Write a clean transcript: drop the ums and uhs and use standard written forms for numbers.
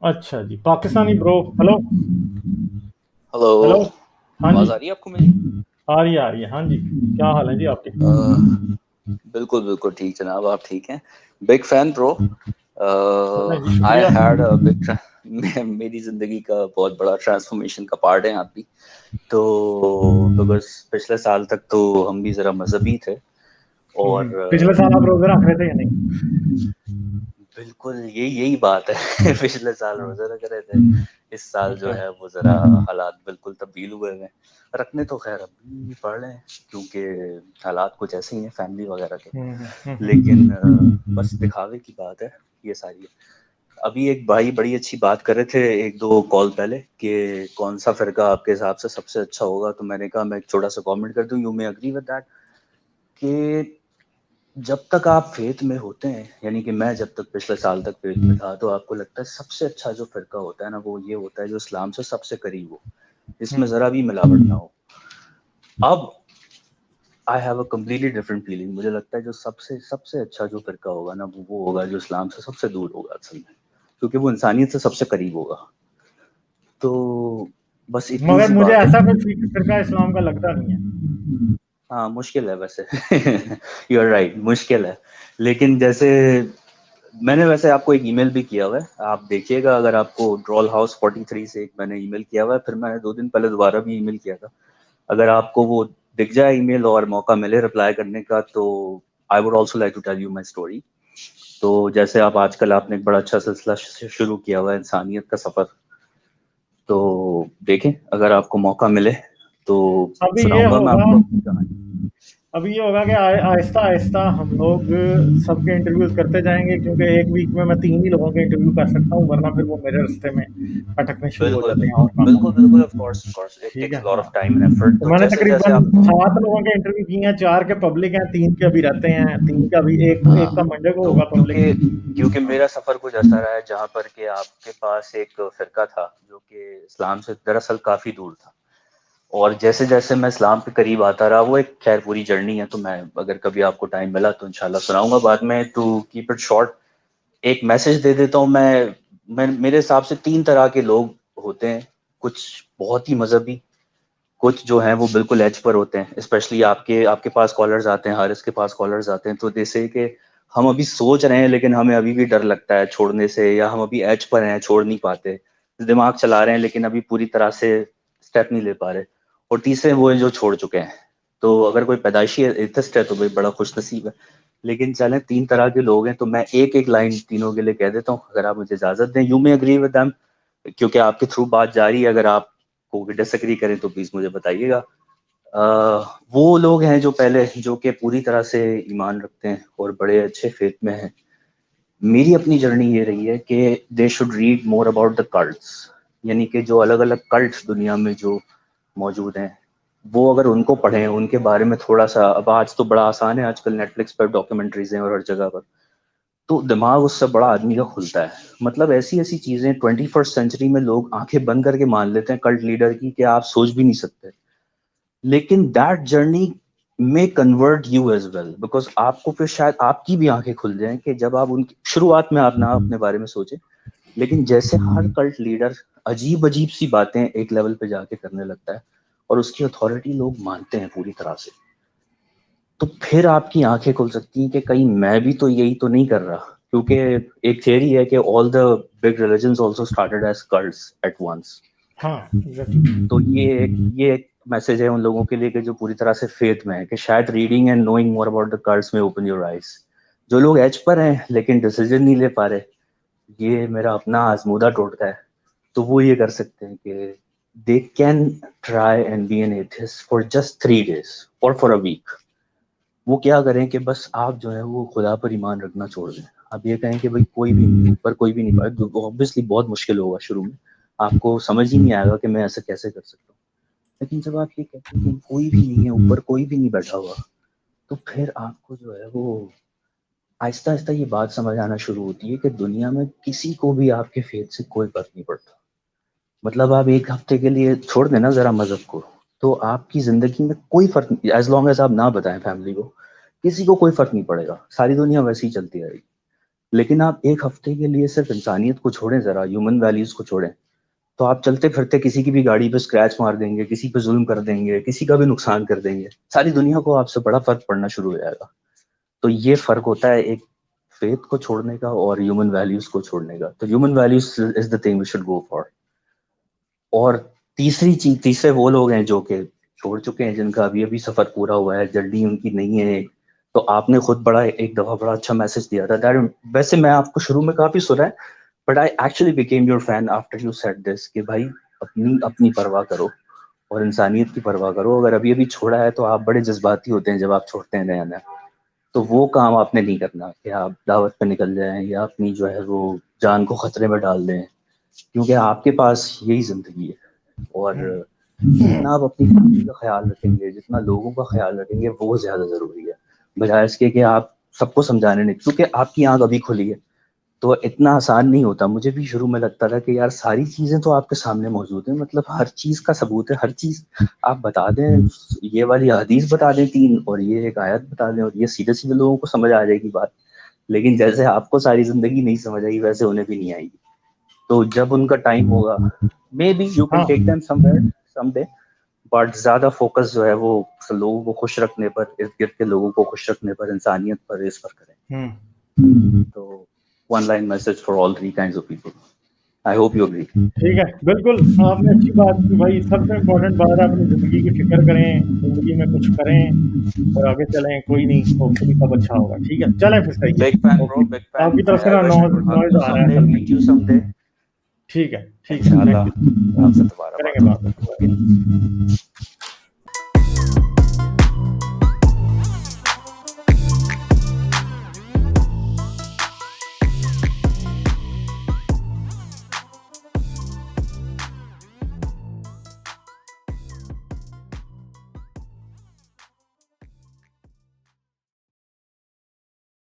اچھا جی، پاکستانی برو. Hello hello, hello. ہاں جی، آواز آ رہی ہے آپ کو میری؟ آ رہی ہے. ہاں جی، کیا حال ہے جی آپ کے؟ بالکل بالکل ٹھیک جناب، آپ ٹھیک ہیں؟ بگ فین برو. چلیں جی، آئی شکریہ. ہیڈ بگ میری زندگی کا بہت بڑا ٹرانسفارمیشن کا پارٹ ہیں آپ بھی. تو بس پچھلے سال تک تو ہم بھی ذرا مذہبی تھے اور پچھلے سال آپ روزے رکھ رہے تھے یا نہیں؟ بالکل یہی بات ہے. پچھلے سال روزے رکھ رہے تھے، اس سال جو اچھا. ہے وہ ذرا حالات بالکل تبدیل ہوئے ہیں. رکھنے تو خیر اب بھی پڑھ رہے ہیں کیونکہ حالات کچھ ایسے ہی ہیں فیملی وغیرہ کے، لیکن بس دکھاوے کی بات ہے یہ ساری. ابھی ایک بھائی بڑی اچھی بات کر رہے تھے ایک دو کال پہلے کہ کون سا فرقہ آپ کے حساب سے سب سے اچھا ہوگا، تو میں نے کہا میں ایک چھوٹا سا کامنٹ کر دوں. یو میں اگری ود دیٹ کہ جب تک آپ فیتھ میں ہوتے ہیں، یعنی کہ میں جب تک پچھلے سال تک فیتھ میں تھا، تو آپ کو لگتا ہے سب سے اچھا جو فرقہ ہوتا ہے نا وہ یہ ہوتا ہے جو اسلام سے سب سے قریب ہو، جس میں ذرا بھی ملاوٹ نہ ہو. اب I have a completely different feeling. مجھے لگتا ہے جو سب سے اچھا جو فرقہ ہوگا نا وہ ہوگا جو اسلام سے سب سے دور ہوگا اصل میں، کیونکہ وہ انسانیت سے سب سے قریب ہوگا. تو بس اتنی مگر سی مجھے بات ہے. ایسا کوئی فرقہ اسلام کا لگتا نہیں ہے. ہاں مشکل ہے ویسے. یو آر رائٹ، مشکل ہے. لیکن جیسے میں نے ویسے آپ کو ایک ای میل بھی کیا ہوا ہے، آپ دیکھیے گا اگر آپ کو ڈرول ہاؤس 43 سے ایک میں نے ای میل کیا ہوا ہے، پھر میں نے 2 دن پہلے دوبارہ بھی ای میل کیا تھا. اگر آپ کو وہ دکھ جائے ای میل اور موقع ملے رپلائی کرنے کا تو I would also like to tell you my story. تو جیسے آج کل آپ نے ایک بڑا اچھا سلسلہ شروع کیا ہوا ہے انسانیت کا سفر، تو دیکھیں اگر آپ کو موقع ملے تو ابھی یہ سناؤں گا میں ہوگا آپ کو اپنی کہانی. ابھی یہ ہوگا کہ آہستہ آہستہ ہم لوگ سب کے انٹرویوز کرتے جائیں گے، کیونکہ ایک ویک میں 3 ہی لوگوں کے انٹرویو کر سکتا ہوں، ورنہ پھر وہ میرے رستے میں اٹکنے شروع ہو بالکل جاتے ہیں بالکل اور کاموں بالکل میں. بالکل آف کورس اٹ ٹھیک ہے. ٹیکس لاٹ ہاں، آف ٹائم اینڈ ایفرٹ. تو تو میں نے جیسے جیسے تقریباً آپ 7 لوگوں کے انٹرویو کیے ہیں. 4 کے پبلک ہیں، 3 کے ابھی رہتے ہیں. 3 کا بھی ایک کا منڈے کو تو ہوگا پبلک. کیونکہ ہاں. میرا سفر کچھ ایسا رہا ہے جہاں پر کہ آپ کے پاس ایک فرقہ تھا جو کہ اسلام سے دراصل کافی دور تھا، اور جیسے جیسے میں اسلام کے قریب آتا رہا، وہ ایک خیر پوری جرنی ہے. تو میں اگر کبھی آپ کو ٹائم ملا تو انشاءاللہ سناؤں گا بعد میں. ٹو کیپ اٹ شارٹ ایک میسج دے دیتا ہوں. میں میرے حساب سے 3 طرح کے لوگ ہوتے ہیں. کچھ بہت ہی مذہبی، کچھ جو ہیں وہ بالکل ایج پر ہوتے ہیں. اسپیشلی آپ کے پاس کالرز آتے ہیں، حارث کے پاس کالرز آتے ہیں، تو جیسے کہ ہم ابھی سوچ رہے ہیں لیکن ہمیں ابھی بھی ڈر لگتا ہے چھوڑنے سے، یا ہم ابھی ایج پر ہیں چھوڑ نہیں پاتے، دماغ چلا رہے ہیں لیکن ابھی پوری طرح سے اسٹیپ نہیں لے پا رہے. اور تیسرے وہ ہیں جو چھوڑ چکے ہیں. تو اگر کوئی پیدائشی ایتھسٹ ہے تو بھائی بڑا خوش نصیب ہے. لیکن چلیں 3 طرح کے لوگ ہیں، تو میں ایک لائن تینوں کے لیے کہہ دیتا ہوں اگر آپ مجھے اجازت دیں. یو میں اگری ود دیم، کیونکہ آپ کے تھرو بات جاری ہے. اگر آپ کو ڈس ایگری کریں تو پلیز مجھے بتائیے گا. وہ لوگ ہیں جو کہ پوری طرح سے ایمان رکھتے ہیں اور بڑے اچھے فیتھ میں ہیں. میری اپنی جرنی یہ رہی ہے کہ they should read more about the cults, یعنی کہ جو الگ الگ کلٹس دنیا میں جو موجود ہیں وہ اگر ان کو پڑھیں، ان کے بارے میں تھوڑا سا. اب آج تو بڑا آسان ہے، آج کل نیٹ فلکس پر ڈاکیومنٹریز ہیں اور ہر جگہ پر، تو دماغ اس سے بڑا آدمی کا کھلتا ہے. مطلب ایسی ایسی چیزیں 21 سینچری میں لوگ آنکھیں بند کر کے مان لیتے ہیں کلٹ لیڈر کی کہ آپ سوچ بھی نہیں سکتے. لیکن دیٹ جرنی میں convert you as well, because آپ کو پھر شاید آپ کی بھی آنکھیں کھل جائیں کہ جب آپ ان کی شروعات میں آپ نہ اپنے بارے میں سوچیں، لیکن جیسے ہر کلٹ لیڈر عجیب عجیب سی باتیں ایک لیول پہ جا کے کرنے لگتا ہے اور اس کی اتھارٹی لوگ مانتے ہیں پوری طرح سے، تو پھر آپ کی آنکھیں کھل سکتی ہیں کہ کہیں میں بھی تو یہی تو نہیں کر رہا. کیونکہ ایک تھیوری ہے کہ all the big religions also started as cults at once. ہاں exactly. تو یہ ایک میسج ہے ان لوگوں کے لیے کہ جو پوری طرح سے فیتھ میں ہے، کہ شاید reading and knowing more about the cults میں اوپن یور آئیز. جو لوگ ایج پر ہیں لیکن ڈیسیجن نہیں لے پا رہے، یہ میرا اپنا آزمودہ ٹوٹکا ہے، تو وہ یہ کر سکتے ہیں کہ they can try and be an atheist for just 3 days or for a week. وہ کیا کریں کہ بس آپ جو ہے وہ خدا پر ایمان رکھنا چھوڑ دیں. آپ یہ کہیں کہ بھائی کوئی بھی نہیں اوپر، کوئی بھی نہیں پائے. اوبویسلی بہت مشکل ہوگا شروع میں، آپ کو سمجھ ہی نہیں آئے گا کہ میں ایسا کیسے کر سکتا ہوں. لیکن جب آپ یہ کہتے ہیں کہ کوئی بھی نہیں ہے اوپر، کوئی بھی نہیں بیٹھا ہوا، تو پھر آپ کو جو ہے وہ آہستہ آہستہ یہ بات سمجھ آنا شروع ہوتی ہے کہ دنیا میں کسی کو بھی آپ کے فیتھ سے کوئی فرق نہیں پڑتا. مطلب آپ ایک ہفتے کے لیے چھوڑ دیں نا ذرا مذہب کو، تو آپ کی زندگی میں کوئی فرق نہیں. ایز لانگ ایز آپ نہ بتائیں فیملی کو، کسی کو کوئی فرق نہیں پڑے گا، ساری دنیا ویسے ہی چلتی رہے گی. لیکن آپ ایک ہفتے کے لیے صرف انسانیت کو چھوڑیں، ذرا ہیومن ویلیوز کو چھوڑیں، تو آپ چلتے پھرتے کسی کی بھی گاڑی پہ اسکریچ مار دیں گے، کسی پہ ظلم کر دیں گے، کسی کا بھی نقصان کر دیں گے، ساری دنیا کو آپ سے بڑا فرق پڑنا شروع ہو جائے گا. تو یہ فرق ہوتا ہے ایک فیتھ کو چھوڑنے کا اور ہیومن ویلیوز کو چھوڑنے کا. تو human values is the thing we should go for. اور تیسری چیز، تیسرے وہ لوگ ہیں جو کہ چھوڑ چکے ہیں، جن کا ابھی ابھی سفر پورا ہوا ہے، جلدی ان کی نہیں ہے. تو آپ نے خود بڑا ایک دفعہ بڑا اچھا میسج دیا تھا. ویسے میں آپ کو شروع میں کافی سنا ہے، but I actually became your fan after you said this کہ بھائی اپنی پرواہ کرو اور انسانیت کی پرواہ کرو. اگر ابھی ابھی چھوڑا ہے تو آپ بڑے جذباتی ہوتے ہیں جب آپ چھوڑتے ہیں نیا نیا، تو وہ کام آپ نے نہیں کرنا کہ آپ دعوت پہ نکل جائیں یا اپنی جو ہے وہ جان کو خطرے میں ڈال دیں، کیونکہ آپ کے پاس یہی زندگی ہے. اور جتنا آپ اپنی فیملی کا خیال رکھیں گے، جتنا لوگوں کا خیال رکھیں گے، وہ زیادہ ضروری ہے، بجائے اس کے کہ آپ سب کو سمجھانے نہیں. کیونکہ آپ کی آنکھ ابھی کھلی ہے تو اتنا آسان نہیں ہوتا. مجھے بھی شروع میں لگتا تھا کہ یار ساری چیزیں تو آپ کے سامنے موجود ہیں، مطلب ہر چیز کا ثبوت ہے، ہر چیز آپ بتا دیں، یہ والی حدیث بتا دیں 3 اور یہ ایک آیت بتا دیں، اور یہ سیدھے سیدھے لوگوں کو سمجھ آ جائے گی بات. لیکن جیسے آپ کو ساری زندگی نہیں سمجھ آئی ویسے انہیں بھی نہیں آئے گی. تو جب ان کا ٹائم ہوگا مے بی یو کین ہاں take them some day, but زیادہ فوکس جو ہے وہ لوگوں کو خوش رکھنے پر، ارد گرد کے لوگوں کو خوش رکھنے پر، انسانیت پر، اس پر کریں. تو one line message for all 3 kinds of people. I hope you agree. ٹھیک ہے، بالکل آپ نے اچھی بات کی بھائی. سب سے امپورٹنٹ بات ہے اپنی زندگی کی فکر کریں، زندگی میں کچھ کریں اور آگے چلیں. کوئی نہیں، ہوپفلی سب اچھا ہوگا. ٹھیک ہے، چلیں پھر. صحیح ہے، Big fan, bro. Okay. Big fan. آپ کی طرف سے I نا wish I could hug noise you آ رہا ہے someday, اصل میں. meet you someday. ٹھیک ہے، ٹھیک ہے، انشاءاللہ تھینک یو. آپ سے دوبارہ کریں بات گے بات. ہوگی.